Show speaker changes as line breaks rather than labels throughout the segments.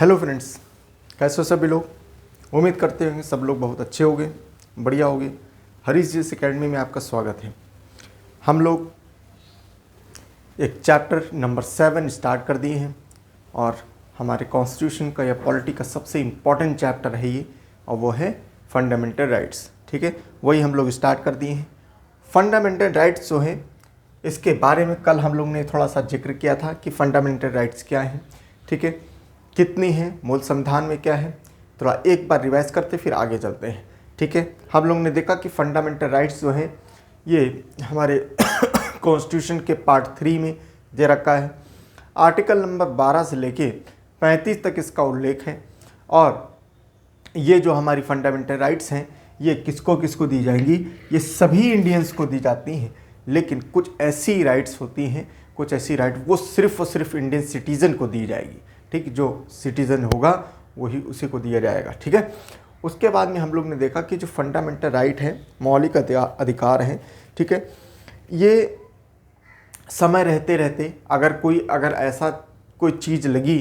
Hello friends, कैसे हो सभी लोग। उम्मीद करते होंगे सब लोग बहुत अच्छे होंगे, बढ़िया होंगे। हरीश जी एकेडमी में आपका स्वागत है। हम लोग एक चैप्टर नंबर 7 स्टार्ट कर दिए हैं और हमारे कॉन्स्टिट्यूशन का या पॉलिटी का सबसे इम्पॉर्टेंट चैप्टर है ये, और वो है फंडामेंटल राइट्स। ठीक है, वही हम लोग स्टार्ट कर दिए हैं। फंडामेंटल राइट्स जो है, इसके बारे में कल हम लोग ने थोड़ा सा जिक्र किया था कि फंडामेंटल राइट्स क्या हैं। ठीक है, कितनी हैं, मूल संविधान में क्या है, थोड़ा एक बार रिवाइज करते फिर आगे चलते हैं। ठीक है, हम लोग ने देखा कि फंडामेंटल राइट्स जो है ये हमारे कॉन्स्टिट्यूशन के पार्ट 3 में दे रखा है। आर्टिकल नंबर 12 से लेके 35 तक इसका उल्लेख है। और ये जो हमारी फंडामेंटल राइट्स हैं ये किसको किसको दी जाएंगी, ये सभी इंडियंस को दी जाती हैं। लेकिन कुछ ऐसी राइट्स होती हैं, कुछ ऐसी राइट वो सिर्फ इंडियन सिटीज़न को दी जाएगी। ठीक, जो सिटीज़न होगा वही उसी को दिया जाएगा। ठीक है, उसके बाद में हम लोग ने देखा कि जो फंडामेंटल राइट है, मौलिक अधिकार हैं, ठीक है, ये समय रहते रहते अगर ऐसा कोई चीज़ लगी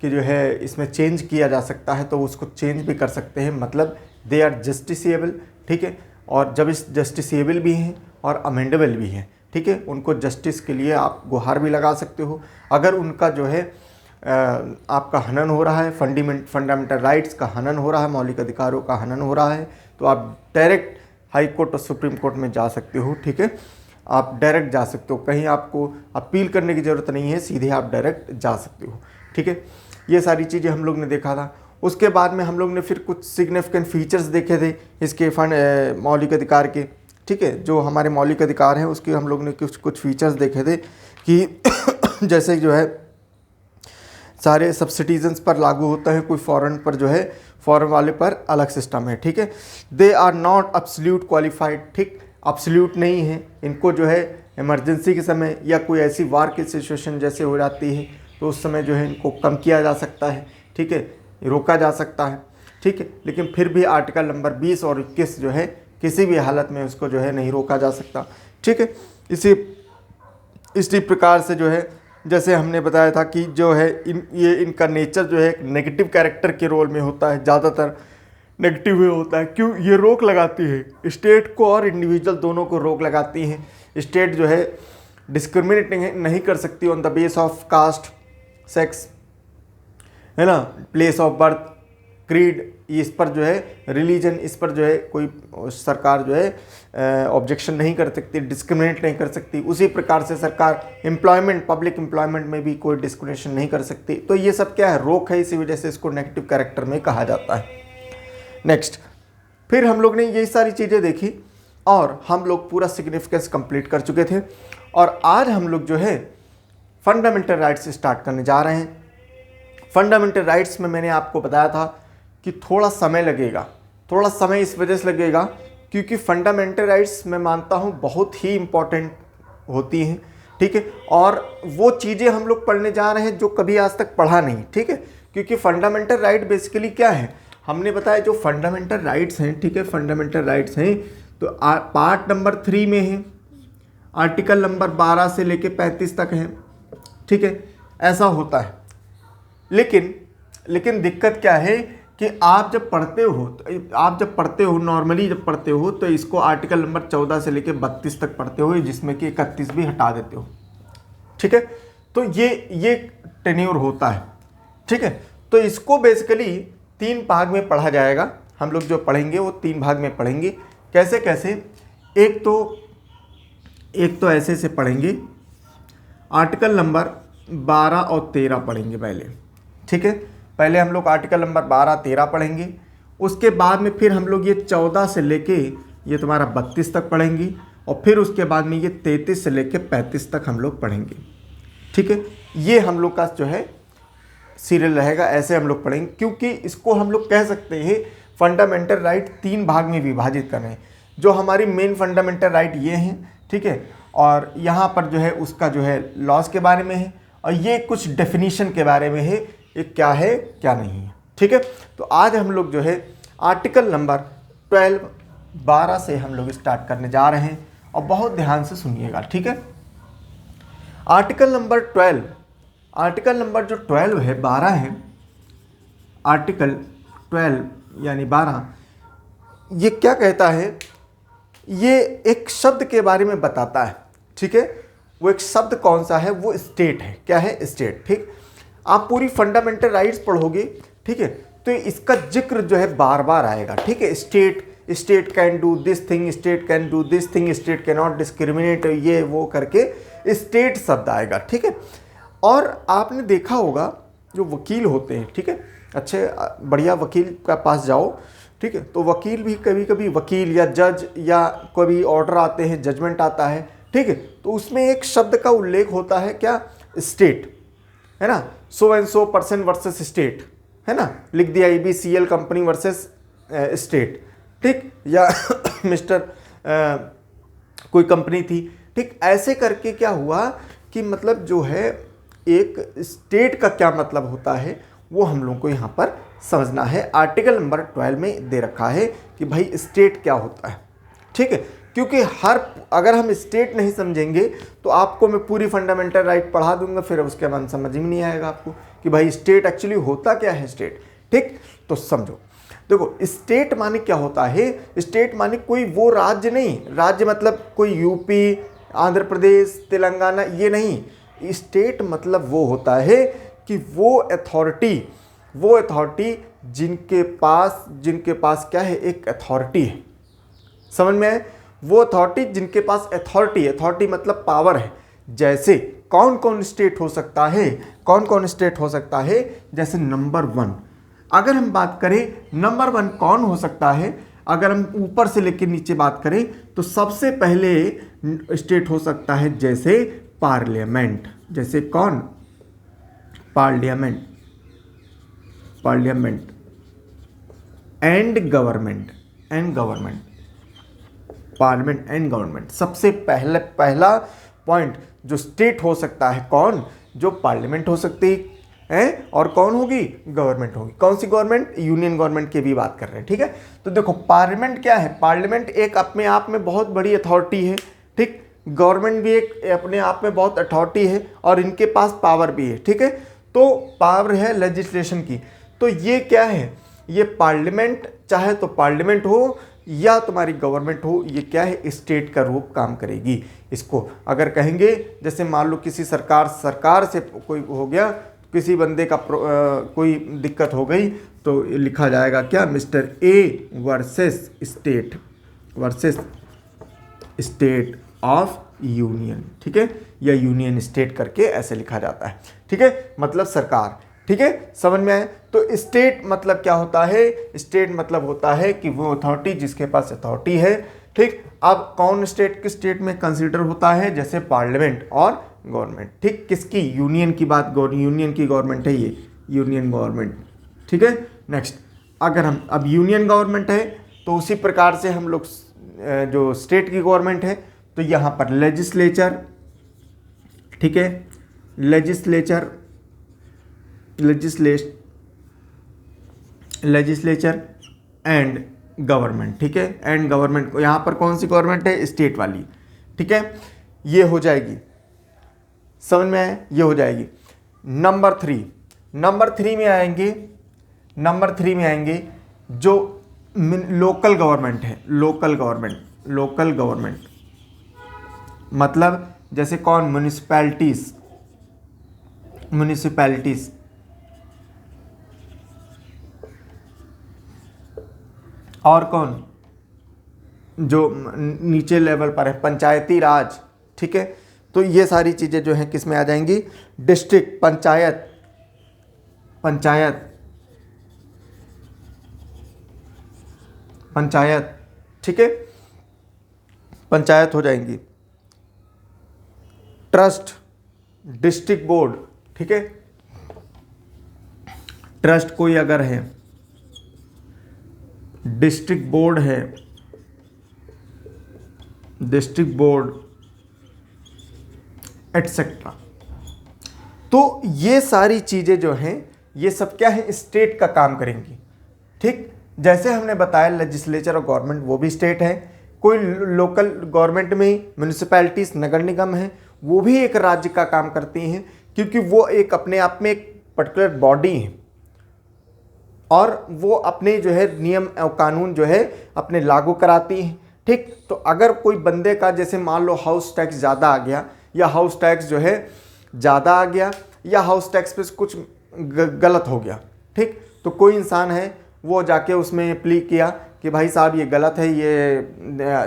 कि जो है इसमें चेंज किया जा सकता है तो उसको चेंज भी कर सकते हैं, मतलब दे आर जस्टिसेबल। ठीक है, और जब इस जस्टिसेबल भी हैं और अमेंडेबल भी हैं, ठीक है, उनको जस्टिस के लिए आप गुहार भी लगा सकते हो। अगर उनका जो है आपका हनन हो रहा है, फंडामेंटल राइट्स का हनन हो रहा है, मौलिक अधिकारों का हनन हो रहा है, तो आप डायरेक्ट हाई कोर्ट और सुप्रीम कोर्ट में जा सकते हो। ठीक है, आप डायरेक्ट जा सकते हो, कहीं आपको अपील करने की ज़रूरत नहीं है, सीधे आप डायरेक्ट जा सकते हो। ठीक है, ये सारी चीज़ें हम लोग ने देखा था। उसके बाद में हम लोग ने फिर कुछ सिग्निफिकेंट फीचर्स देखे थे इसके मौलिक अधिकार के। ठीक है, जो हमारे मौलिक अधिकार हैं उसके हम लोग ने कुछ फीचर्स देखे थे कि जैसे जो है सारे सब सिटीजन्स पर लागू होता है, कोई फॉरेन पर जो है फॉरेन वाले पर अलग सिस्टम है। ठीक है, they are not absolute qualified. ठीक, एब्सोल्यूट नहीं है, इनको जो है इमरजेंसी के समय या कोई ऐसी वार की सिचुएशन जैसे हो जाती है तो उस समय जो है इनको कम किया जा सकता है। ठीक है, रोका जा सकता है। ठीक है, लेकिन फिर भी आर्टिकल नंबर 20 और 21 जो है किसी भी हालत में उसको जो है नहीं रोका जा सकता। ठीक है, इसी प्रकार से जो है जैसे हमने बताया था कि जो है इनका नेचर जो है नेगेटिव कैरेक्टर के रोल में होता है, ज़्यादातर नेगेटिव में होता है। क्यों? ये रोक लगाती है स्टेट को और इंडिविजुअल दोनों को रोक लगाती हैं। स्टेट जो है डिस्क्रिमिनेट नहीं कर सकती on the base of caste, sex, है ना, प्लेस ऑफ बर्थ, क्रीड, इस पर जो है रिलीजन, इस पर जो है कोई सरकार जो है ऑब्जेक्शन नहीं कर सकती, डिस्क्रिमिनेट नहीं कर सकती। उसी प्रकार से सरकार एम्प्लॉयमेंट, पब्लिक एम्प्लॉयमेंट में भी कोई डिस्क्रिमिनेशन नहीं कर सकती। तो ये सब क्या है, रोक है, इसी वजह से इसको नेगेटिव कैरेक्टर में कहा जाता है। नेक्स्ट, फिर हम लोग ने यही सारी चीज़ें देखी और हम लोग पूरा सिग्निफिकेंस कंप्लीट कर चुके थे। और आज हम लोग जो है फंडामेंटल राइट्स स्टार्ट करने जा रहे हैं। फंडामेंटल राइट्स में मैंने आपको बताया था कि थोड़ा समय लगेगा, थोड़ा समय इस वजह से लगेगा क्योंकि फंडामेंटल राइट्स मैं मानता हूँ बहुत ही इम्पॉर्टेंट होती हैं। ठीक है, और वो चीज़ें हम लोग पढ़ने जा रहे हैं जो कभी आज तक पढ़ा नहीं। ठीक है, क्योंकि फंडामेंटल राइट बेसिकली क्या है, हमने बताया जो फंडामेंटल राइट्स हैं, ठीक है, फंडामेंटल राइट्स हैं तो पार्ट नंबर 3 में है, आर्टिकल नंबर 12 से लेके 35 तक है। ठीक है, ऐसा होता है। लेकिन दिक्कत क्या है कि आप जब पढ़ते हो नॉर्मली जब पढ़ते हो तो इसको आर्टिकल नंबर 14 से लेके 32 तक पढ़ते हो, जिसमें कि 31 भी हटा देते हो। ठीक है, तो ये टेन्योर होता है। ठीक है, तो इसको बेसिकली 3 भाग में पढ़ा जाएगा। हम लोग जो पढ़ेंगे वो 3 भाग में पढ़ेंगे। कैसे कैसे, एक तो ऐसे से पढ़ेंगे, आर्टिकल नंबर 12 और 13 पढ़ेंगे पहले। ठीक है, पहले हम लोग आर्टिकल नंबर 12, 13 पढ़ेंगे। उसके बाद में फिर हम लोग ये 14 से लेके ये तुम्हारा 32 तक पढ़ेंगे और फिर उसके बाद में ये 33 से लेके 35 तक हम लोग पढ़ेंगे। ठीक है, ये हम लोग का जो है सीरियल रहेगा, ऐसे हम लोग पढ़ेंगे क्योंकि इसको हम लोग कह सकते हैं फंडामेंटल राइट 3 भाग में विभाजित कर रहे हैं। जो हमारी मेन फंडामेंटल राइट ये हैं, ठीक है, और यहाँ पर जो है उसका जो है लॉज के बारे में है और ये कुछ डेफिनीशन के बारे में है, ये क्या है क्या नहीं है। ठीक है, तो आज हम लोग जो है आर्टिकल नंबर 12 से हम लोग स्टार्ट करने जा रहे हैं और बहुत ध्यान से सुनिएगा। ठीक है, आर्टिकल नंबर जो 12 है, 12 है, आर्टिकल 12 यानी 12 ये क्या कहता है, ये एक शब्द के बारे में बताता है, ठीक है। वो एक शब्द कौन सा है, वो स्टेट है। क्या है? स्टेट। ठीक, आप पूरी फंडामेंटल राइट्स पढ़ोगे, ठीक है, तो इसका जिक्र जो है बार बार आएगा, ठीक है। State can do this thing, state can do this thing, state can not discriminate, ये वो करके स्टेट शब्द आएगा, ठीक है। और आपने देखा होगा जो वकील होते हैं, ठीक है, अच्छे बढ़िया वकील का पास जाओ, ठीक है, तो वकील भी कभी कभी वकील या जज या कभी ऑर्डर आते हैं, जजमेंट आता है, ठीक है, तो उसमें एक शब्द का उल्लेख होता है, क्या? स्टेट, है ना। So and so person versus state, है ना, लिख दिया IBCL कंपनी वर्सेस स्टेट, ठीक, या मिस्टर कोई कंपनी थी, ठीक। ऐसे करके क्या हुआ कि मतलब जो है एक स्टेट का क्या मतलब होता है वो हम लोगों को यहाँ पर समझना है। आर्टिकल नंबर 12 में दे रखा है कि भाई स्टेट क्या होता है, ठीक है। क्योंकि अगर हम स्टेट नहीं समझेंगे तो आपको मैं पूरी फंडामेंटल राइट पढ़ा दूंगा, फिर उसके बाद समझ में नहीं आएगा आपको कि भाई स्टेट एक्चुअली होता क्या है स्टेट, ठीक। तो समझो, देखो स्टेट माने क्या होता है। स्टेट माने कोई वो राज्य नहीं, राज्य मतलब कोई यूपी, आंध्र प्रदेश, तेलंगाना, ये नहीं। स्टेट मतलब वो होता है कि वो अथॉरिटी जिनके पास क्या है, एक अथॉरिटी है, समझ में आए? वो अथॉरिटी जिनके पास अथॉरिटी मतलब पावर है। जैसे कौन कौन स्टेट हो सकता है, जैसे नंबर 1, अगर हम बात करें नंबर 1 कौन हो सकता है, अगर हम ऊपर से लेकर नीचे बात करें तो सबसे पहले स्टेट हो सकता है जैसे पार्लियामेंट, जैसे कौन? Parliament and government, parliament and government. सबसे पहला पॉइंट जो स्टेट हो सकता है, कौन? जो पार्लियामेंट हो सकती है, और कौन होगी? गवर्नमेंट होगी। कौन सी गवर्नमेंट? यूनियन गवर्नमेंट की भी बात कर रहे हैं, ठीक है। तो देखो पार्लियामेंट क्या है, पार्लियामेंट एक अपने आप में बहुत बड़ी अथॉरिटी है, ठीक। गवर्नमेंट भी एक अपने आप में बहुत अथॉरिटी है और इनके पास पावर भी है, ठीक है। तो पावर है लेजिस्लेशन की, तो ये क्या है, ये पार्लियामेंट, चाहे तो पार्लियामेंट हो या तुम्हारी गवर्नमेंट हो, ये क्या है, स्टेट का रूप काम करेगी। इसको अगर कहेंगे, जैसे मान लो किसी सरकार से कोई हो गया, किसी बंदे का कोई दिक्कत हो गई, तो लिखा जाएगा क्या? Mister A versus state of union, ठीक है, या यूनियन स्टेट करके ऐसे लिखा जाता है, ठीक है, मतलब सरकार, ठीक है, समझ में आए? तो स्टेट मतलब क्या होता है? स्टेट मतलब होता है कि वो अथॉरिटी जिसके पास अथॉरिटी है, ठीक। अब कौन स्टेट किस स्टेट में कंसीडर होता है? जैसे पार्लियामेंट और गवर्नमेंट, ठीक। किसकी? यूनियन की बात, यूनियन की गवर्नमेंट है ये, यूनियन गवर्नमेंट, ठीक है। नेक्स्ट, अगर हम अब यूनियन गवर्नमेंट है तो उसी प्रकार से हम लोग जो स्टेट की गवर्नमेंट है, तो यहाँ पर लेजिस्लेचर, ठीक है, लेजिस्लेचर एंड गवर्नमेंट, ठीक है, एंड गवर्नमेंट को यहाँ पर कौन सी गवर्नमेंट है? स्टेट वाली, ठीक है, ये हो जाएगी, समझ में आए? ये हो जाएगी। नंबर थ्री में आएंगे जो लोकल गवर्नमेंट है, लोकल गवर्नमेंट मतलब जैसे कौन? म्युनिसिपैलिटीज, और कौन? जो नीचे लेवल पर है, पंचायती राज, ठीक है। तो ये सारी चीजें जो हैं किस में आ जाएंगी? डिस्ट्रिक्ट, पंचायत, ठीक है, पंचायत हो जाएंगी। ट्रस्ट, डिस्ट्रिक्ट बोर्ड, ठीक है, ट्रस्ट कोई अगर है, डिस्ट्रिक्ट बोर्ड है, डिस्ट्रिक्ट बोर्ड एटसेट्रा। तो ये सारी चीजें जो हैं, ये सब क्या है? स्टेट का काम करेंगी, ठीक। जैसे हमने बताया लेजिस्लेचर और गवर्नमेंट वो भी स्टेट है। कोई लोकल गवर्नमेंट में म्यूनिसिपैलिटीज, नगर निगम है, वो भी एक राज्य का काम करती हैं, क्योंकि वो एक अपने आप में एक पर्टिकुलर बॉडी है, और वो अपने जो है नियम और कानून जो है अपने लागू कराती हैं। ठीक, तो अगर कोई बंदे का जैसे मान लो हाउस टैक्स ज़्यादा आ गया, या हाउस टैक्स जो है ज़्यादा आ गया, या हाउस टैक्स पे कुछ गलत हो गया, ठीक, तो कोई इंसान है वो जाके उसमें प्ली किया कि भाई साहब ये गलत है, ये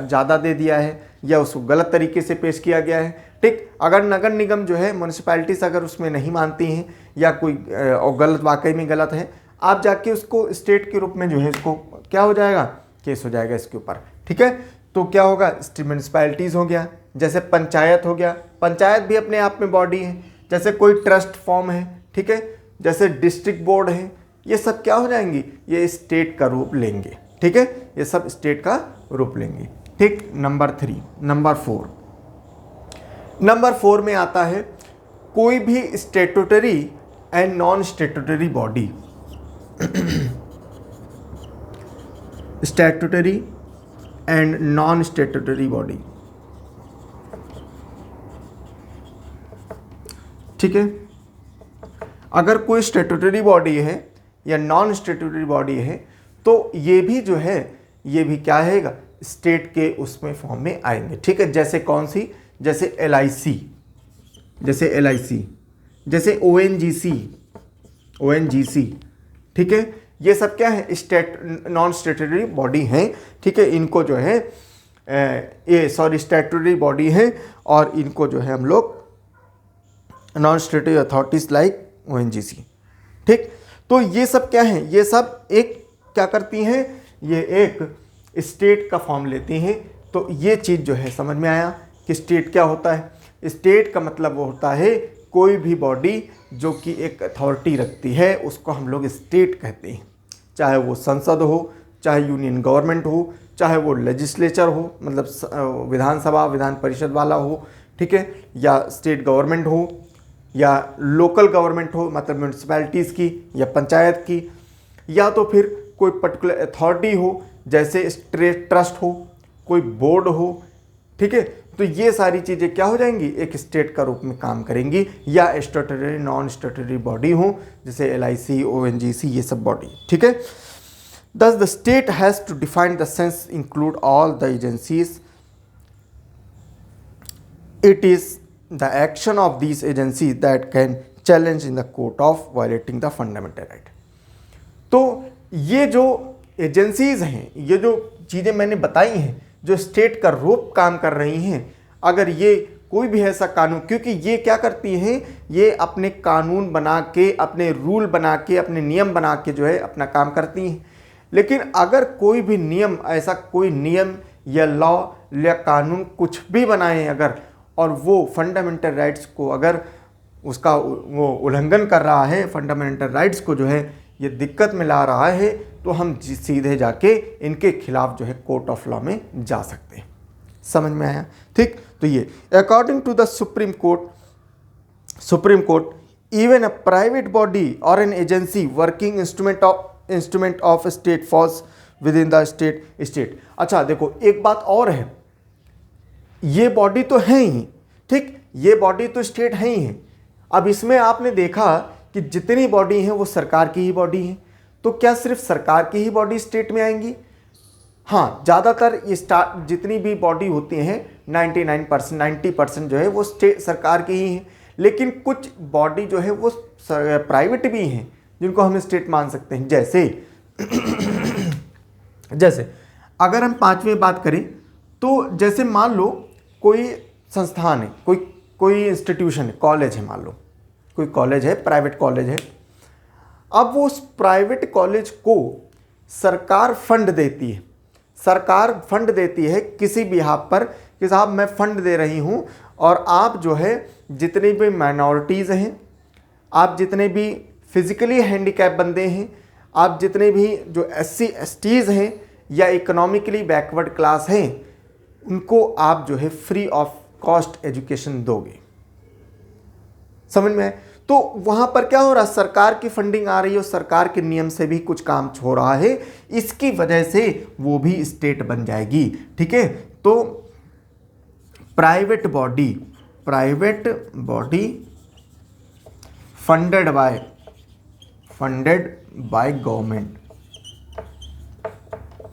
ज़्यादा दे दिया है, या उसको गलत तरीके से पेश किया गया है। ठीक, अगर नगर निगम जो है म्यूनसिपैलिटीज़ अगर उसमें नहीं मानती हैं या कोई और गलत वाकई में गलत है, आप जाके उसको स्टेट के रूप में जो है उसको क्या हो जाएगा, केस हो जाएगा इसके ऊपर। ठीक है, तो क्या होगा, म्यूनसिपैलिटीज़ हो गया, जैसे पंचायत हो गया, पंचायत भी अपने आप में बॉडी है, जैसे कोई ट्रस्ट फॉर्म है, ठीक है, जैसे डिस्ट्रिक्ट बोर्ड है, ये सब क्या हो जाएंगी, ये स्टेट का रूप लेंगे। ठीक है, ये सब स्टेट का रूप लेंगे। ठीक, नंबर 4 में आता है कोई भी statutory and non statutory body. Statutory and non statutory body. ठीक है, अगर कोई स्टैट्यूटरी बॉडी है या नॉन स्टैट्यूटरी बॉडी है तो ये भी जो है, ये भी क्या है, स्टेट के उसमें फॉर्म में आएंगे। ठीक है, जैसे कौन सी, जैसे LIC, जैसे ONGC। ठीक है, ये सब क्या है, नॉन स्टैट्यूटरी बॉडी हैं। ठीक है, इनको जो है स्टैट्यूटरी बॉडी है, और इनको जो है हम लोग non statutory authorities like ONGC। ठीक, तो ये सब क्या है, ये सब एक क्या करती हैं, ये एक स्टेट का फॉर्म लेती हैं। तो ये चीज़ जो है समझ में आया कि स्टेट क्या होता है। स्टेट का मतलब वो होता है कोई भी बॉडी जो कि एक अथॉरिटी रखती है, उसको हम लोग स्टेट कहते हैं। चाहे वो संसद हो, चाहे यूनियन गवर्नमेंट हो, चाहे वो लेजिस्लेचर हो, मतलब विधानसभा विधान परिषद वाला हो, ठीक है, या स्टेट गवर्नमेंट हो, या लोकल गवर्नमेंट हो, मतलब म्यूनसिपैलिटीज़ की या पंचायत की, या तो फिर कोई पर्टिकुलर अथॉरिटी हो, जैसे स्टेट ट्रस्ट हो, कोई बोर्ड हो। ठीक है, तो ये सारी चीज़ें क्या हो जाएंगी, एक स्टेट का रूप में काम करेंगी, या स्टैट्यूटरी नॉन स्टैट्यूटरी बॉडी हो, जैसे LIC ONGC, ये सब बॉडी। ठीक है, thus the state has to define the sense include all the agencies. It is the action of these agencies that can challenge in the court of violating the fundamental right. तो ये जो agencies हैं, ये जो चीज़ें मैंने बताई हैं, जो स्टेट का रूप काम कर रही हैं, अगर ये कोई भी ऐसा कानून, क्योंकि ये क्या करती हैं, ये अपने कानून बना के, अपने रूल बना के, अपने नियम बना के जो है अपना काम करती हैं। लेकिन अगर कोई भी नियम, ऐसा कोई नियम या लॉ या कानून कुछ भी बनाए अगर, और वो फंडामेंटल राइट्स को अगर उसका वो उल्लंघन कर रहा है, फंडामेंटल राइट्स को जो है ये दिक्कत में ला रहा है, तो हम सीधे जाके इनके खिलाफ जो है कोर्ट ऑफ लॉ में जा सकते हैं। समझ में आया? ठीक, तो ये according to the Supreme Court even a private body और an agency working instrument of state falls within the state. अच्छा देखो, एक बात और है, ये बॉडी तो है ही, ठीक, ये बॉडी तो स्टेट है ही है। अब इसमें आपने देखा कि जितनी बॉडी हैं वो सरकार की ही बॉडी हैं, तो क्या सिर्फ सरकार की ही बॉडी स्टेट में आएंगी? हाँ, ज़्यादातर ये जितनी भी बॉडी होती हैं 90% जो है वो स्टेट सरकार की ही हैं, लेकिन कुछ बॉडी जो है वो प्राइवेट भी हैं जिनको हम स्टेट मान सकते हैं। जैसे अगर हम पांचवी बात करें तो जैसे मान लो कोई संस्थान है, कोई इंस्टीट्यूशन है, कॉलेज है, मान लो कोई कॉलेज है, प्राइवेट कॉलेज है। अब वो उस प्राइवेट कॉलेज को सरकार फंड देती है, सरकार फंड देती है किसी भी बिहाफ पर कि साहब मैं फंड दे रही हूँ, और आप जो है जितनी भी माइनॉरिटीज़ हैं, आप जितने भी फिजिकली हैंडीकैप बंदे हैं, आप जितने भी जो SC STs हैं या इकोनॉमिकली बैकवर्ड क्लास हैं, उनको आप जो है फ्री ऑफ कॉस्ट एजुकेशन दोगे। समझ में? तो वहाँ पर क्या हो रहा है, सरकार की फंडिंग आ रही है और सरकार के नियम से भी कुछ काम हो रहा है, इसकी वजह से वो भी स्टेट बन जाएगी। ठीक है, तो private body funded funded by government,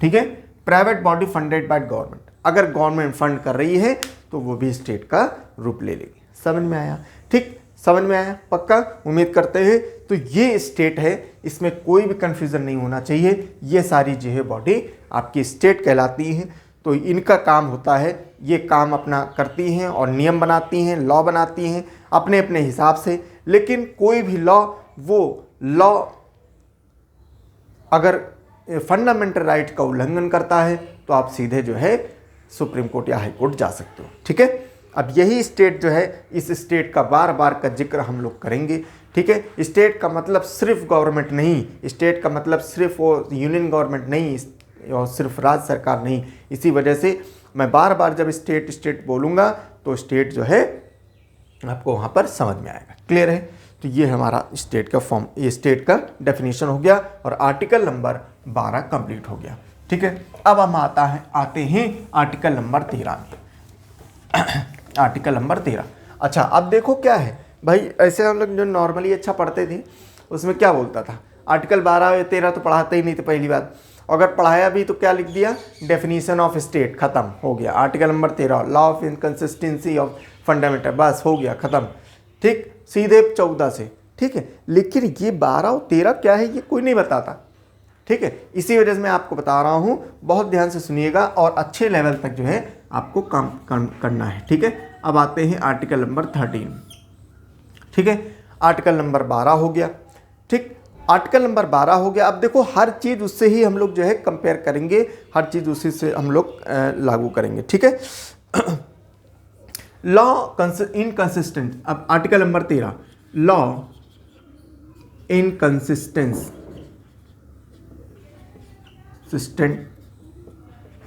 ठीक है, private body funded by government. अगर गवर्नमेंट फंड कर रही है तो वो भी स्टेट का रूप ले लेगी। समझ में आया? ठीक, समझ में आया? पक्का? उम्मीद करते हैं। तो ये स्टेट है, इसमें कोई भी कंफ्यूजन नहीं होना चाहिए। ये सारी जो है बॉडी आपकी स्टेट कहलाती है। तो इनका काम होता है, ये काम अपना करती हैं और नियम बनाती हैं, लॉ बनाती हैं अपने अपने हिसाब से। लेकिन कोई भी लॉ, वो लॉ अगर फंडामेंटल राइट का उल्लंघन करता है तो आप सीधे जो है सुप्रीम कोर्ट या हाई कोर्ट जा सकते हो। ठीक है, अब यही स्टेट जो है, इस स्टेट का बार बार का जिक्र हम लोग करेंगे। ठीक है, स्टेट का मतलब सिर्फ गवर्नमेंट नहीं, स्टेट का मतलब सिर्फ वो यूनियन गवर्नमेंट नहीं और सिर्फ राज्य सरकार नहीं। इसी वजह से मैं बार बार जब स्टेट स्टेट बोलूँगा तो स्टेट जो है आपको वहाँ पर समझ में आएगा। क्लियर है? तो ये हमारा स्टेट का फॉर्म, ये स्टेट का डेफिनेशन हो गया और आर्टिकल नंबर 12 कंप्लीट हो गया। ठीक है, अब हम आते हैं आर्टिकल नंबर 13 में। आर्टिकल नंबर 13, अच्छा अब देखो क्या है भाई, ऐसे हम लोग जो नॉर्मली अच्छा पढ़ते थे उसमें क्या बोलता था, आर्टिकल 12 या 13 तो पढ़ाते ही नहीं थे पहली बात। अगर पढ़ाया भी तो क्या लिख दिया, डेफिनेशन ऑफ स्टेट, खत्म हो गया। Article number 13 law of inconsistency of fundamental, बस हो गया खत्म। ठीक, सीधे 14 से। ठीक है, लेकिन ये 12 और 13 क्या है ये कोई नहीं बताता। ठीक है, इसी वजह से मैं आपको बता रहा हूँ, बहुत ध्यान से सुनिएगा और अच्छे लेवल तक जो है आपको काम करना है। ठीक है, अब आते हैं आर्टिकल नंबर 13। ठीक है, आर्टिकल नंबर 12 हो गया। ठीक, आर्टिकल नंबर 12 हो गया। अब देखो हर चीज़ उससे ही हम लोग जो है कंपेयर करेंगे, हर चीज़ उसी से हम लोग लागू करेंगे। ठीक है, लॉ इनकंसिस्टेंट, अब article number 13 law inconsistence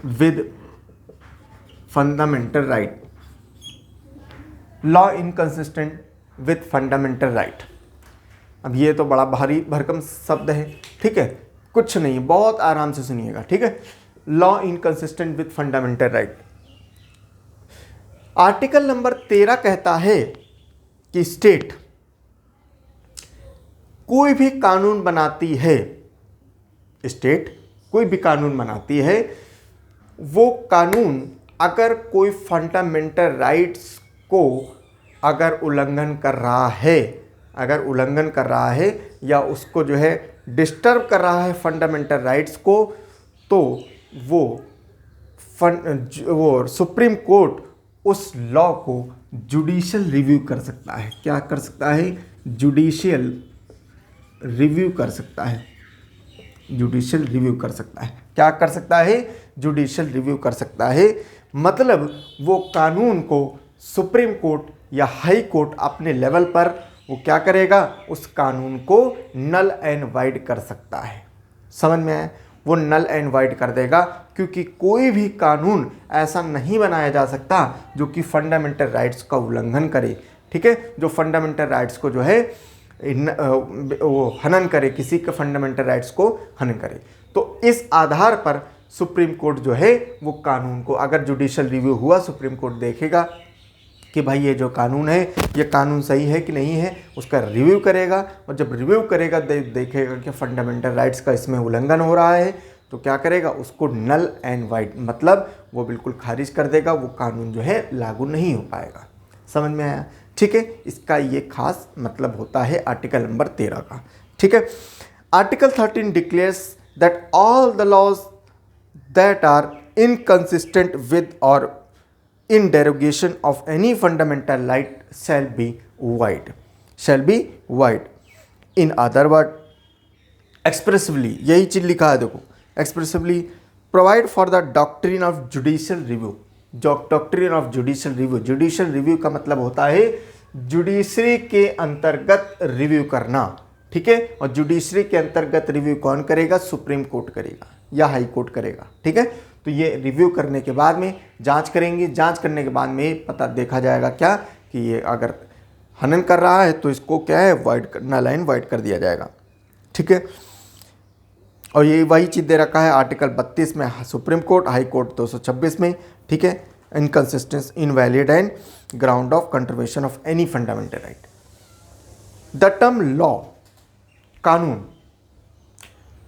with fundamental right, law inconsistent with fundamental right. अब ये तो बड़ा भारी भरकम शब्द है। ठीक है, कुछ नहीं, बहुत आराम से सुनिएगा। ठीक है, law inconsistent with fundamental right. Article number 13 कहता है कि स्टेट कोई भी कानून बनाती है, स्टेट कोई भी कानून बनाती है, वो कानून अगर कोई फंडामेंटल राइट्स को अगर उल्लंघन कर रहा है, अगर उल्लंघन कर रहा है या उसको जो है डिस्टर्ब कर रहा है फंडामेंटल राइट्स को, तो वो सुप्रीम कोर्ट उस लॉ को जुडिशियल रिव्यू कर सकता है। क्या कर सकता है? जुडिशियल रिव्यू कर सकता है। जुडिशियल रिव्यू कर सकता है। क्या कर सकता है? जुडिशियल रिव्यू कर सकता है। मतलब वो कानून को सुप्रीम कोर्ट या हाई कोर्ट अपने लेवल पर वो क्या करेगा, उस कानून को नल एंड वाइड कर सकता है। समझ में आया? वो नल एंड वाइड कर देगा, क्योंकि कोई भी कानून ऐसा नहीं बनाया जा सकता जो कि फंडामेंटल राइट्स का उल्लंघन करे। ठीक है, जो फंडामेंटल राइट्स को जो है वो हनन करे, किसी के फंडामेंटल राइट्स को हनन करे। तो इस आधार पर सुप्रीम कोर्ट जो है वो कानून को, अगर जुडिशियल रिव्यू हुआ, सुप्रीम कोर्ट देखेगा कि भाई ये जो कानून है ये कानून सही है कि नहीं है, उसका रिव्यू करेगा। और जब रिव्यू करेगा देखेगा कि फंडामेंटल राइट्स का इसमें उल्लंघन हो रहा है, तो क्या करेगा, उसको नल एंड वाइड, मतलब वो बिल्कुल खारिज कर देगा, वो कानून जो है लागू नहीं हो पाएगा। समझ में आया? ठीक है, इसका ये खास मतलब होता है आर्टिकल नंबर 13 का। ठीक है, article 13 declares that all the laws that are inconsistent with or in derogation of any fundamental right shall be void, shall be void. In other word, expressively, यही चीज लिखा है देखो, expressively provide for the doctrine of judicial review. जो doctrine of judicial review, judicial review का मतलब होता है जुडिशरी के अंतर्गत रिव्यू करना। ठीक है, और जुडिशरी के अंतर्गत रिव्यू कौन करेगा? सुप्रीम कोर्ट करेगा या हाई कोर्ट करेगा। ठीक है, तो ये रिव्यू करने के बाद में जांच करेंगे, जांच करने के बाद में पता देखा जाएगा क्या कि ये अगर हनन कर रहा है तो इसको क्या है, वाइड, नल एंड वाइड कर दिया जाएगा। ठीक है, और ये वही चीज़ दे रखा है आर्टिकल 32 में सुप्रीम कोर्ट, हाई कोर्ट 226 में। ठीक है, inconsistence, invalid and ground of contribution of any fundamental right. The term law कानून,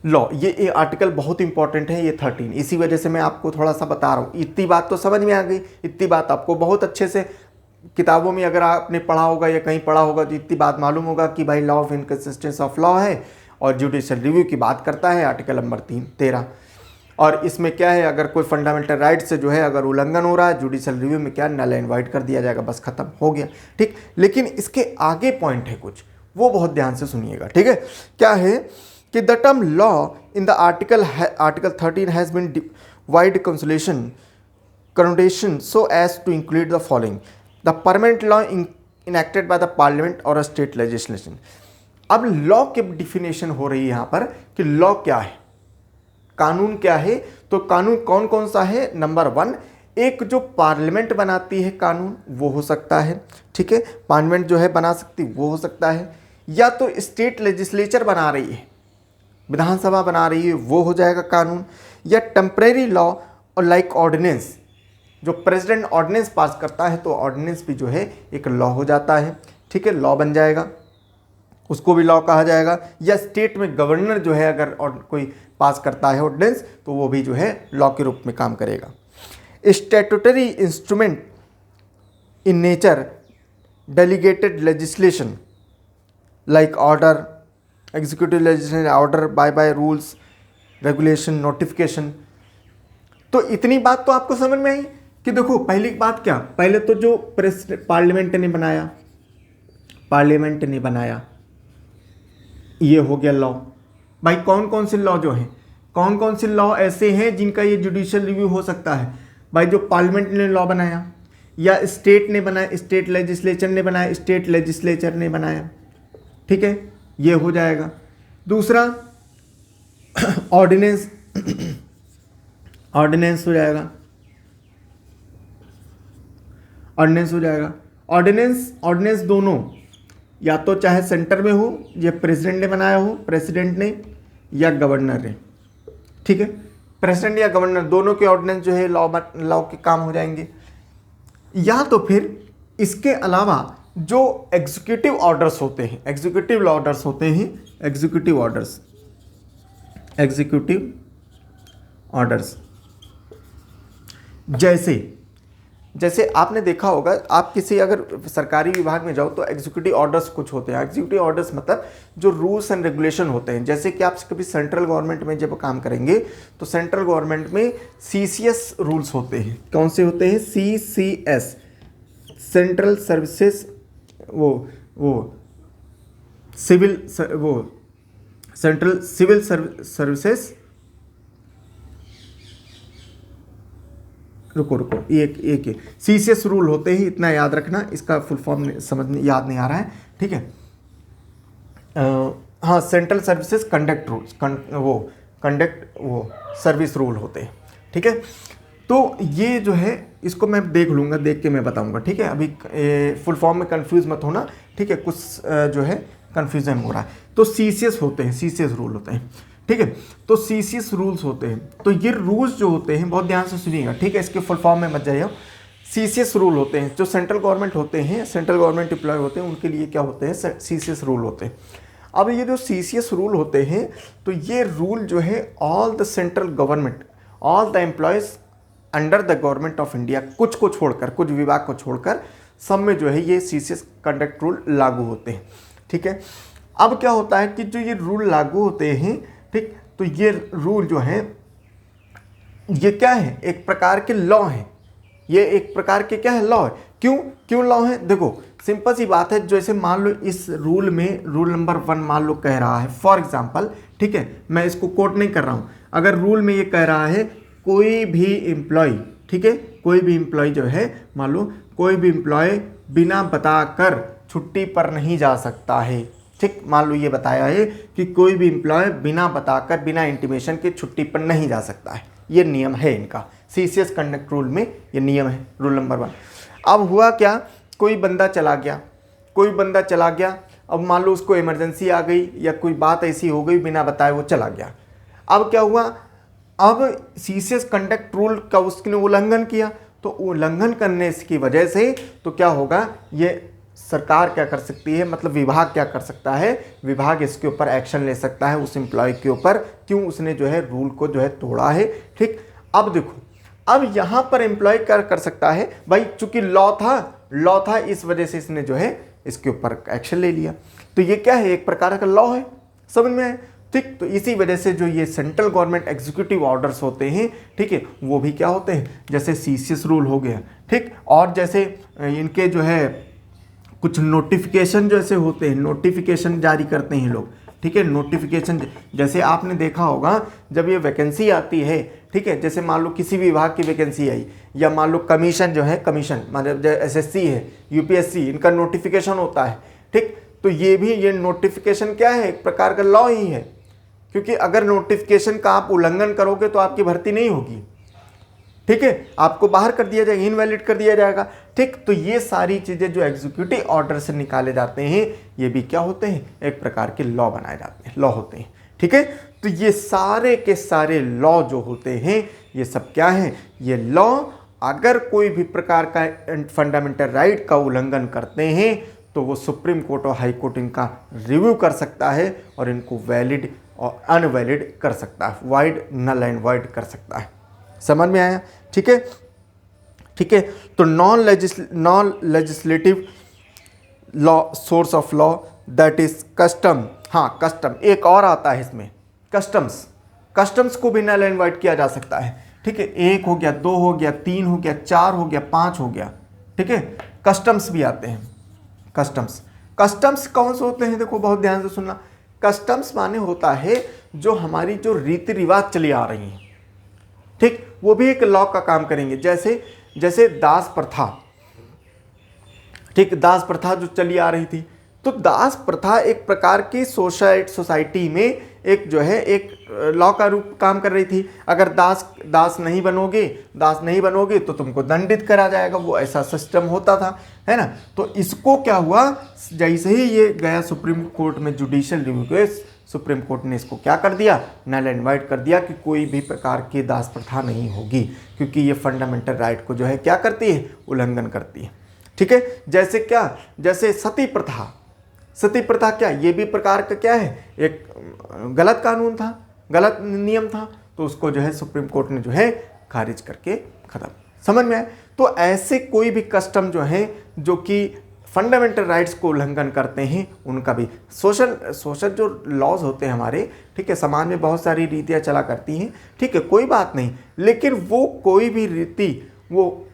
लॉ, ये आर्टिकल बहुत इंपॉर्टेंट है, ये 13, इसी वजह से मैं आपको थोड़ा सा बता रहा हूँ। इतनी बात तो समझ में आ गई, इतनी बात आपको बहुत अच्छे से किताबों में अगर आपने पढ़ा होगा या कहीं पढ़ा होगा तो इतनी बात मालूम होगा कि भाई law of inconsistence of law है और जुडिशियल रिव्यू की बात करता है आर्टिकल नंबर 13। और इसमें क्या है, अगर कोई फंडामेंटल राइट से जो है अगर उल्लंघन हो रहा है, जुडिशियल रिव्यू में क्या नल एंड वाइड कर दिया जाएगा, बस खत्म हो गया। ठीक, लेकिन इसके आगे पॉइंट है कुछ, वो बहुत ध्यान से सुनिएगा। ठीक है, क्या है कि the term law in the article 13 has been wide connotation so as to include the following: the permanent law enacted by the parliament or a state legislation। अब लॉ की डिफिनेशन हो रही है यहाँ पर कि लॉ क्या है, कानून क्या है। तो कानून कौन कौन सा है? नंबर 1, एक जो पार्लियामेंट बनाती है कानून वो हो सकता है, ठीक है, पार्लियामेंट जो है बना सकती वो हो सकता है, या तो स्टेट लेजिस्लेचर बना रही है, विधानसभा बना रही है, वो हो जाएगा कानून, या टेम्परेरी लॉ और लाइक ऑर्डिनेंस, जो प्रेसिडेंट ऑर्डिनेंस पास करता है तो ऑर्डिनेंस भी जो है एक लॉ हो जाता है। ठीक है, लॉ बन जाएगा, उसको भी लॉ कहा जाएगा। या स्टेट में गवर्नर जो है अगर कोई पास करता है ऑर्डिनेंस तो वो भी जो है लॉ के रूप में काम करेगा। Statutory instrument in nature, delegated legislation like order, executive legislation, order, by rules, regulation, notification. तो इतनी बात तो आपको समझ में आई कि देखो पहली बात क्या, पहले तो जो पार्लियामेंट ने बनाया ये हो गया लॉ। भाई कौन कौन से लॉ जो हैं, कौन कौन से लॉ ऐसे हैं जिनका ये जुडिशियल रिव्यू हो सकता है? भाई जो पार्लियामेंट ने लॉ बनाया, या स्टेट ने बनाया, स्टेट लेजिस्लेचर ने बनाया, स्टेट लेजिस्लेचर ने बनाया, ठीक है, ये हो जाएगा। दूसरा ऑर्डिनेंस, ऑर्डिनेंस हो जाएगा, ऑर्डिनेंस हो जाएगा। ऑर्डिनेंस दोनों या तो चाहे सेंटर में हो, या प्रेसिडेंट ने बनाया हो, प्रेसिडेंट ने या गवर्नर ने, ठीक है, प्रेसिडेंट या गवर्नर दोनों के ऑर्डिनेंस जो है लॉ के काम हो जाएंगे। या तो फिर इसके अलावा जो एग्जीक्यूटिव ऑर्डर्स होते हैं, एग्जीक्यूटिव ऑर्डर्स होते हैं, एग्जीक्यूटिव ऑर्डर्स जैसे आपने देखा होगा, आप किसी अगर सरकारी विभाग में जाओ तो एग्जीक्यूटिव ऑर्डर्स कुछ होते हैं। एग्जीक्यूटिव ऑर्डर्स मतलब जो रूल्स एंड रेगुलेशन होते हैं। जैसे कि आप कभी सेंट्रल गवर्नमेंट में जब काम करेंगे तो सेंट्रल गवर्नमेंट में सीसीएस रूल्स होते हैं। कौन से होते हैं? CCS, central services, central civil services, रुको एक सीसीएस रूल होते ही, इतना याद रखना, इसका फुल फॉर्म याद नहीं आ रहा है, ठीक है। हाँ, central services conduct rules, service rule होते हैं, ठीक है। तो ये जो है इसको मैं देख लूँगा, देख के मैं बताऊँगा, ठीक है। अभी फुल फॉर्म में कंफ्यूज मत होना, ठीक है, कुछ जो है कंफ्यूजन हो रहा है। तो सीसीएस होते हैं, सीसीएस रूल होते हैं, ठीक है। तो सीसीएस रूल्स होते हैं, तो ये रूल्स जो होते हैं बहुत ध्यान से सुनिएगा, ठीक है, इसके फुल फॉर्म में मत जाइए। सीसीएस रूल होते हैं, जो सेंट्रल गवर्नमेंट होते हैं, सेंट्रल गवर्नमेंट एम्प्लॉय होते हैं, उनके लिए क्या होते हैं? सीसीएस रूल होते हैं। अब ये जो सीसीएस रूल होते हैं, तो ये रूल जो है all the central government, all the employees under the government of India, कुछ को छोड़कर, कुछ विभाग को छोड़कर सब में जो है ये सीसीएस कंडक्ट रूल लागू होते हैं, ठीक है। अब क्या होता है कि जो ये रूल लागू होते हैं, ठीक, तो ये रूल जो है ये क्या है? एक प्रकार के लॉ हैं, ये एक प्रकार के क्या है? लॉ है। क्यों लॉ है? देखो सिंपल सी बात है, जैसे मान लो इस रूल में रूल नंबर 1 मान लो कह रहा है, फॉर एग्जांपल, ठीक है, मैं इसको कोट नहीं कर रहा हूँ, अगर रूल में ये कह रहा है कोई भी एम्प्लॉय, ठीक है, कोई भी एम्प्लॉय जो है, मान लो कोई भी एम्प्लॉय बिना बताकर छुट्टी पर नहीं जा सकता है, ठीक, मान लो ये बताया है कि कोई भी एम्प्लॉय बिना बताकर, बिना इंटीमेशन के छुट्टी पर नहीं जा सकता है, ये नियम है इनका, सीसीएस कंडक्ट रूल में ये नियम है, रूल नंबर 1। अब हुआ क्या, कोई बंदा चला गया, अब मान लो उसको इमरजेंसी आ गई या कोई बात ऐसी हो गई, बिना बताए वो चला गया। अब क्या हुआ, अब सीसीएस कंडक्ट रूल का उसने उल्लंघन किया, तो उल्लंघन करने की वजह से तो क्या होगा, ये सरकार क्या कर सकती है, मतलब विभाग क्या कर सकता है, विभाग इसके ऊपर एक्शन ले सकता है उस एम्प्लॉय के ऊपर, क्यों उसने जो है रूल को जो है तोड़ा है। ठीक, अब देखो, अब यहाँ पर एम्प्लॉय क्या कर सकता है भाई, चूंकि लॉ था इस वजह से इसने जो है इसके ऊपर एक्शन ले लिया। तो ये क्या है, एक प्रकार का लॉ है, समझ में आए। ठीक, तो इसी वजह से जो ये सेंट्रल गवर्नमेंट एग्जीक्यूटिव ऑर्डर्स होते हैं, ठीक है, वो भी क्या होते हैं, जैसे सीसीएस रूल हो गया, ठीक, और जैसे इनके जो है कुछ नोटिफिकेशन जैसे होते हैं, नोटिफिकेशन जारी करते हैं लोग, ठीक है, नोटिफिकेशन जैसे आपने देखा होगा जब ये वैकेंसी आती है, ठीक है, जैसे मान लो किसी भी विभाग की वैकेंसी आई, या मान लो कमीशन जो है, कमीशन मतलब एसएससी है, यूपीएससी, इनका नोटिफिकेशन होता है, ठीक, तो ये भी, ये नोटिफिकेशन क्या है, एक प्रकार का लॉ ही है, क्योंकि अगर नोटिफिकेशन का आप उल्लंघन करोगे तो आपकी भर्ती नहीं होगी, ठीक है, आपको बाहर कर दिया जाएगा, इनवैलिड कर दिया जाएगा। ठीक, तो ये सारी चीज़ें जो एग्जीक्यूटिव ऑर्डर से निकाले जाते हैं, ये भी क्या होते हैं, एक प्रकार के लॉ बनाए जाते हैं, लॉ होते हैं। ठीक है, तो ये सारे के सारे लॉ जो होते हैं, ये सब क्या हैं, ये लॉ अगर कोई भी प्रकार का फंडामेंटल राइट का उल्लंघन करते हैं तो वो सुप्रीम कोर्ट और हाई कोर्ट इनका रिव्यू कर सकता है और इनको वैलिड और अनवैलिड कर सकता है, वाइड, नल एंड वाइड कर सकता है। समझ में आया? ठीक है, ठीक है। तो non legislative law, source of law that is custom. हाँ, कस्टम एक और आता है इसमें, कस्टम्स को भी नल एंड वाइड किया जा सकता है। ठीक है, 1 हो गया, 2 हो गया, 3 हो गया, 4 हो गया, 5 हो गया। ठीक है, कस्टम्स भी आते हैं। कस्टम्स कौन से होते हैं, देखो बहुत ध्यान से सुनना। कस्टम्स माने होता है जो हमारी जो रीति रिवाज चली आ रही हैं, ठीक, वो भी एक लॉ का काम करेंगे। जैसे दास प्रथा, ठीक, दास प्रथा जो चली आ रही थी, तो दास प्रथा एक प्रकार की सोसाइटी में एक जो है एक लॉ का रूप काम कर रही थी। अगर दास नहीं बनोगे तो तुमको दंडित करा जाएगा, वो ऐसा सिस्टम होता था, है ना। तो इसको क्या हुआ, जैसे ही ये गया सुप्रीम कोर्ट में जुडिशियल रिव्यू के, सुप्रीम कोर्ट ने इसको क्या कर दिया, नल एंड वाइड कर दिया कि कोई भी प्रकार की दास प्रथा नहीं होगी, क्योंकि ये फंडामेंटल राइट को जो है क्या करती है, उल्लंघन करती है। ठीक है, जैसे सती प्रथा क्या, ये भी प्रकार का क्या है, एक गलत कानून था, गलत नियम था, तो उसको जो है सुप्रीम कोर्ट ने जो है खारिज करके खत्म। समझ में आए? तो ऐसे कोई भी कस्टम जो है जो कि फंडामेंटल राइट्स को उल्लंघन करते हैं, उनका भी सोशल जो लॉज होते हैं हमारे, ठीक है, समाज में बहुत सारी रीतियाँ चला करती हैं, ठीक है, कोई बात नहीं, लेकिन वो कोई भी रीति वो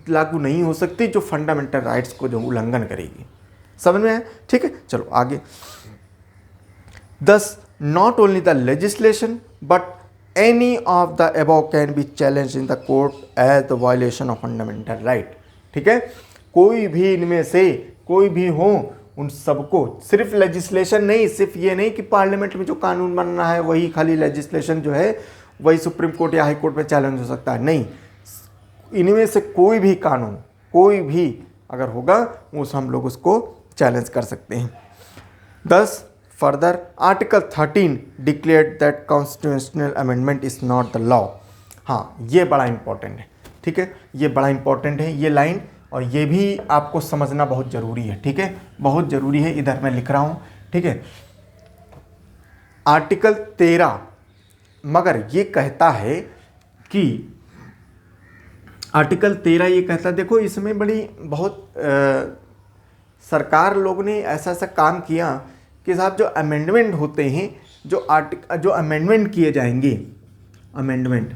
लागू नहीं हो सकती जो फंडामेंटल राइट्स को जो उल्लंघन करेगी। समझ में आया? ठीक है, चलो आगे। Thus, not only the legislation but any of the above can be challenged in the court as the violation of fundamental right। ठीक है, कोई भी इनमें से कोई भी हो, उन सबको, सिर्फ लेजिस्लेशन नहीं, सिर्फ ये नहीं कि पार्लियामेंट में जो कानून बनना है वही खाली लेजिस्लेशन जो है वही सुप्रीम कोर्ट या हाई कोर्ट में चैलेंज हो सकता है, नहीं, इनमें से कोई भी कानून, कोई भी अगर होगा उस हम लोग उसको चैलेंज कर सकते हैं। 10 further article 13 declared that constitutional amendment is not the law. हाँ, ये बड़ा इंपॉर्टेंट है, ठीक है, ये बड़ा इंपॉर्टेंट है ये लाइन, और ये भी आपको समझना बहुत ज़रूरी है। ठीक है, बहुत ज़रूरी है, इधर मैं लिख रहा हूँ। ठीक है, आर्टिकल 13 मगर ये कहता है कि आर्टिकल 13 ये कहता है, देखो इसमें बड़ी बहुत सरकार लोग ने ऐसा काम किया कि साहब जो अमेंडमेंट होते हैं, जो अमेंडमेंट किए जाएंगे, अमेंडमेंट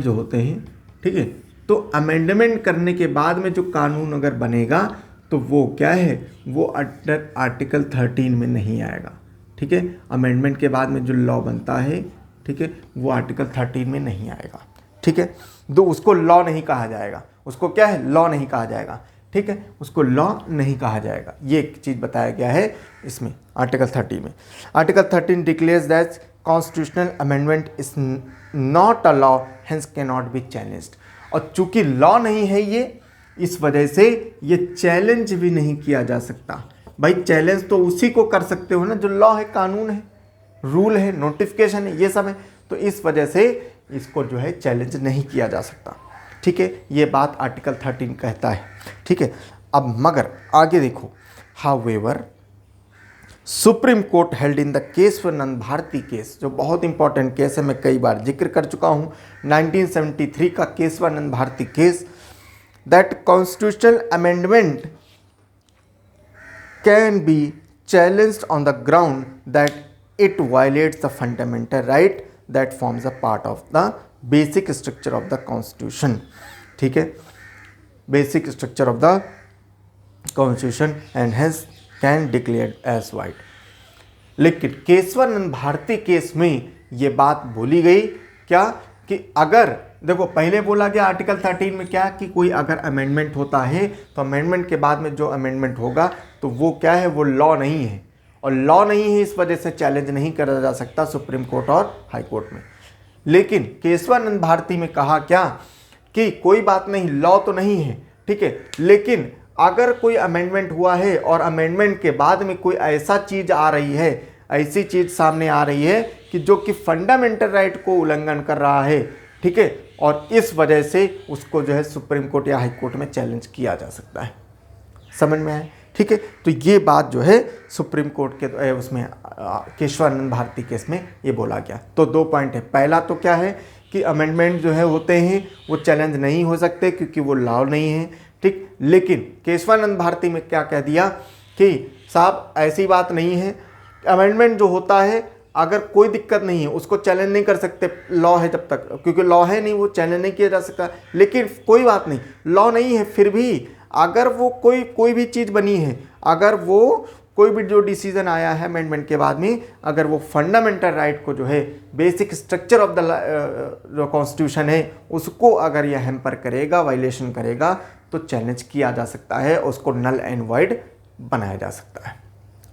जो होते हैं, ठीक है, तो अमेंडमेंट करने के बाद में जो कानून अगर बनेगा तो वो क्या है, वो अंडर आर्टिकल 13 में नहीं आएगा। ठीक है, अमेंडमेंट के बाद में जो लॉ बनता है, ठीक है, वो आर्टिकल 13 में नहीं आएगा। ठीक है, तो उसको लॉ नहीं कहा जाएगा, उसको क्या है, लॉ नहीं कहा जाएगा। ठीक है, उसको लॉ नहीं कहा जाएगा, ये एक चीज़ बताया गया है इसमें आर्टिकल 13 में। Article 13 declares that constitutional amendment is not a law hence can not be challenged. और चूंकि लॉ नहीं है ये, इस वजह से ये चैलेंज भी नहीं किया जा सकता। भाई चैलेंज तो उसी को कर सकते हो ना जो लॉ है, कानून है, रूल है, नोटिफिकेशन है, ये सब है, तो इस वजह से इसको जो है चैलेंज नहीं किया जा सकता। ठीक है, ये बात आर्टिकल 13 कहता है। ठीक है, अब मगर आगे देखो, however supreme court held in the case for Nand Bharati case, जो बहुत इंपॉर्टेंट केस है, मैं कई बार जिक्र कर चुका हूँ, 1973 का Kesavananda Bharati case, that constitutional amendment can be challenged on the ground that it violates the fundamental right that forms a part of the basic structure of the constitution. ठीक है, basic structure of the constitution and has can declare as wide. लेकिन Kesavananda Bharati case में ये बात बोली गई क्या, कि अगर देखो पहले बोला गया आर्टिकल 13 में क्या, कि कोई अगर अमेंडमेंट होता है तो अमेंडमेंट के बाद में जो अमेंडमेंट होगा तो वो क्या है, वो लॉ नहीं है, और लॉ नहीं है इस वजह से चैलेंज नहीं करा जा सकता सुप्रीम कोर्ट और हाई कोर्ट में। लेकिन केशवानंद भारती में कहा क्या, कि कोई बात नहीं, लॉ तो नहीं है, ठीक है, लेकिन अगर कोई अमेंडमेंट हुआ है और अमेंडमेंट के बाद में कोई ऐसा चीज़ आ रही है, ऐसी चीज़ सामने आ रही है कि जो कि फंडामेंटल राइट को उल्लंघन कर रहा है, ठीक है, और इस वजह से उसको जो है सुप्रीम कोर्ट या हाई कोर्ट में चैलेंज किया जा सकता है। समझ में आए? ठीक है, तो ये बात जो है सुप्रीम कोर्ट के उसमें केशवानंद भारती केस में ये बोला गया। तो 2 पॉइंट है, पहला तो क्या है कि अमेंडमेंट जो है होते हैं वो चैलेंज नहीं हो सकते क्योंकि वो लॉ नहीं है, ठीक। लेकिन केशवानंद भारती में क्या कह दिया कि साहब ऐसी बात नहीं है, अमेंडमेंट जो होता है अगर कोई दिक्कत नहीं है उसको चैलेंज नहीं कर सकते, लॉ है जब तक, क्योंकि लॉ है नहीं वो चैलेंज नहीं किया जा सकता। लेकिन कोई बात नहीं, लॉ नहीं है, फिर भी अगर वो कोई भी चीज़ बनी है, अगर वो कोई भी जो डिसीजन आया है अमेंडमेंट के बाद में, अगर वो फंडामेंटल राइट को जो है बेसिक स्ट्रक्चर ऑफ द जो कॉन्स्टिट्यूशन है उसको अगर यह हैम्पर करेगा, वायलेशन करेगा, तो चैलेंज किया जा सकता है, उसको नल एंड वाइड बनाया जा सकता है।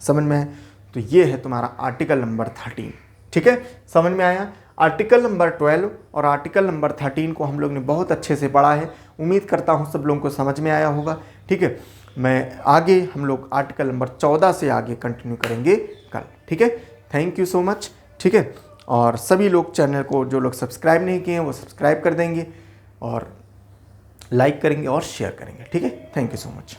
समझ में है? तो ये है तुम्हारा आर्टिकल नंबर 13। ठीक है, समझ में आया? आर्टिकल नंबर 12 और आर्टिकल नंबर 13 को हम लोग ने बहुत अच्छे से पढ़ा है, उम्मीद करता हूँ सब लोगों को समझ में आया होगा। ठीक है, मैं आगे हम लोग आर्टिकल नंबर 14 से आगे कंटिन्यू करेंगे कल। ठीक है, थैंक यू सो मच। ठीक है, और सभी लोग चैनल को जो लोग सब्सक्राइब नहीं किए हैं वो सब्सक्राइब कर देंगे और लाइक करेंगे और शेयर करेंगे। ठीक है, थैंक यू सो मच।